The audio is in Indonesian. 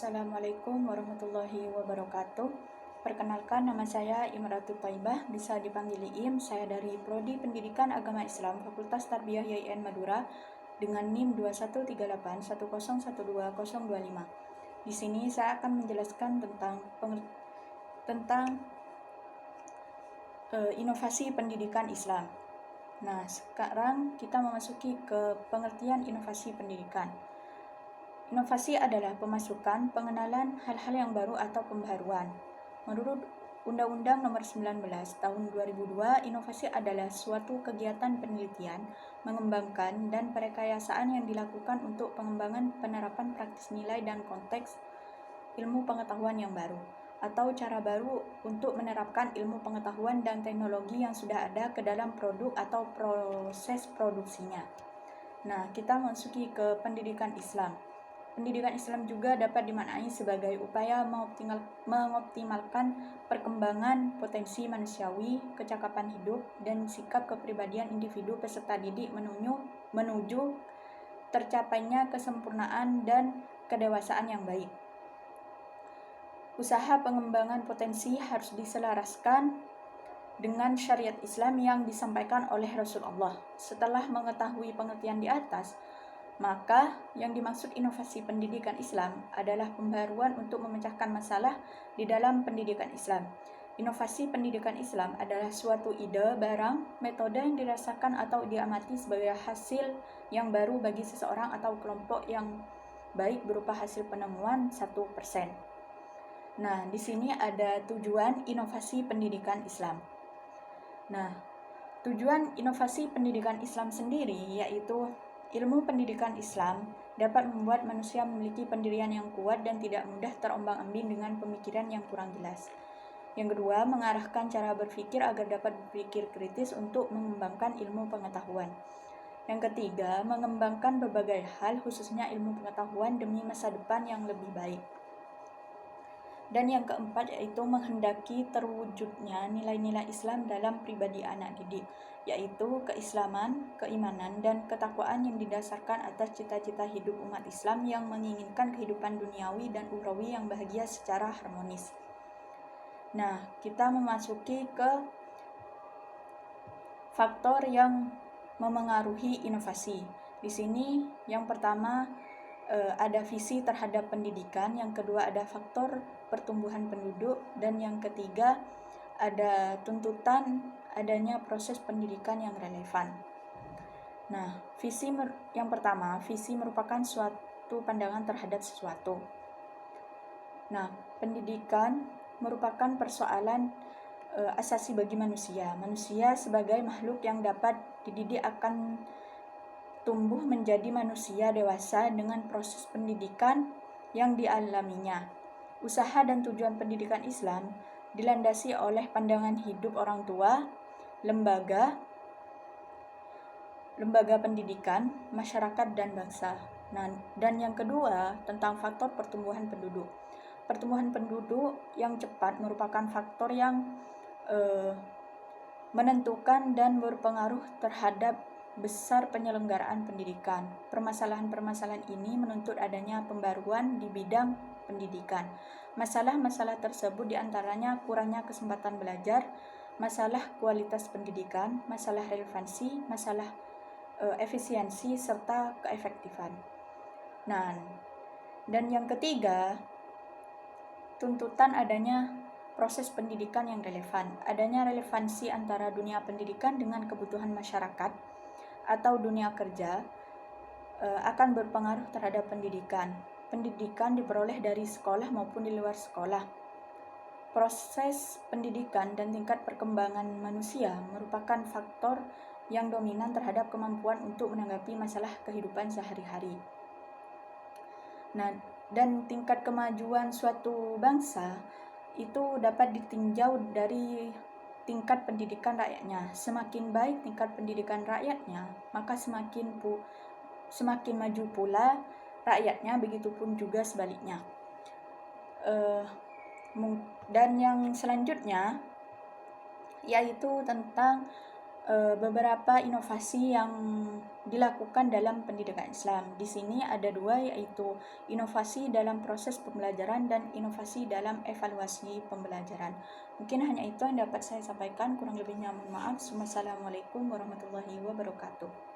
Assalamualaikum warahmatullahi wabarakatuh. Perkenalkan, nama saya Imratul Thaibah, bisa dipanggil Iim. Saya dari Prodi Pendidikan Agama Islam Fakultas Tarbiyah YIN Madura dengan NIM 213810120025. Di sini saya akan menjelaskan tentang inovasi pendidikan Islam. Nah, sekarang kita memasuki ke pengertian inovasi pendidikan. Inovasi adalah pemasukan, pengenalan hal-hal yang baru atau pembaharuan. Menurut Undang-Undang Nomor 19 Tahun 2002, inovasi adalah suatu kegiatan penelitian, mengembangkan, dan perekayasaan yang dilakukan untuk pengembangan penerapan praktis nilai dan konteks ilmu pengetahuan yang baru, atau cara baru untuk menerapkan ilmu pengetahuan dan teknologi yang sudah ada ke dalam produk atau proses produksinya. Nah, kita masuki ke pendidikan Islam. Pendidikan Islam juga dapat dimaknai sebagai upaya mengoptimalkan perkembangan potensi manusiawi, kecakapan hidup, dan sikap kepribadian individu peserta didik menuju tercapainya kesempurnaan dan kedewasaan yang baik. Usaha pengembangan potensi harus diselaraskan dengan syariat Islam yang disampaikan oleh Rasulullah. Setelah mengetahui pengertian di atas, maka yang dimaksud inovasi pendidikan Islam adalah pembaruan untuk memecahkan masalah di dalam pendidikan Islam. Inovasi pendidikan Islam adalah suatu ide, barang, metode yang dirasakan atau diamati sebagai hasil yang baru bagi seseorang atau kelompok yang baik berupa hasil penemuan 1%. Nah, di sini ada tujuan inovasi pendidikan Islam. Nah, tujuan inovasi pendidikan Islam sendiri yaitu ilmu pendidikan Islam dapat membuat manusia memiliki pendirian yang kuat dan tidak mudah terombang-ambing dengan pemikiran yang kurang jelas. Yang kedua, mengarahkan cara berpikir agar dapat berpikir kritis untuk mengembangkan ilmu pengetahuan. Yang ketiga, mengembangkan berbagai hal khususnya ilmu pengetahuan demi masa depan yang lebih baik. Dan yang keempat yaitu menghendaki terwujudnya nilai-nilai Islam dalam pribadi anak didik, yaitu keislaman, keimanan, dan ketakwaan yang didasarkan atas cita-cita hidup umat Islam yang menginginkan kehidupan duniawi dan ukhrawi yang bahagia secara harmonis. Nah, kita memasuki ke faktor yang memengaruhi inovasi. Di sini yang pertama ada visi terhadap pendidikan, yang kedua ada faktor pertumbuhan penduduk, dan yang ketiga ada tuntutan adanya proses pendidikan yang relevan. Nah, yang pertama, visi merupakan suatu pandangan terhadap sesuatu. Nah, pendidikan merupakan persoalan asasi bagi manusia. Manusia sebagai makhluk yang dapat dididik akan tumbuh menjadi manusia dewasa dengan proses pendidikan yang dialaminya. Usaha dan tujuan pendidikan Islam dilandasi oleh pandangan hidup orang tua, lembaga pendidikan, masyarakat, dan bangsa. Nah, dan yang kedua tentang faktor pertumbuhan penduduk. Pertumbuhan penduduk yang cepat merupakan faktor yang menentukan dan berpengaruh terhadap besar penyelenggaraan pendidikan. Permasalahan-permasalahan ini menuntut adanya pembaruan di bidang pendidikan. Masalah-masalah tersebut diantaranya kurangnya kesempatan belajar, masalah kualitas pendidikan, masalah relevansi, masalah efisiensi, serta keefektifan. Nah, dan yang ketiga, tuntutan adanya proses pendidikan yang relevan. Adanya relevansi antara dunia pendidikan dengan kebutuhan masyarakat atau dunia kerja akan berpengaruh terhadap pendidikan. Pendidikan diperoleh dari sekolah maupun di luar sekolah. Proses pendidikan dan tingkat perkembangan manusia merupakan faktor yang dominan terhadap kemampuan untuk menanggapi masalah kehidupan sehari-hari. Nah, dan tingkat kemajuan suatu bangsa itu dapat ditinjau dari tingkat pendidikan rakyatnya. Semakin baik tingkat pendidikan rakyatnya, maka semakin maju pula rakyatnya, begitupun juga sebaliknya. Dan yang selanjutnya yaitu tentang beberapa inovasi yang dilakukan dalam pendidikan Islam. Di sini ada dua, yaitu inovasi dalam proses pembelajaran dan inovasi dalam evaluasi pembelajaran. Mungkin hanya itu yang dapat saya sampaikan, kurang lebihnya mohon maaf. Wassalamualaikum warahmatullahi wabarakatuh.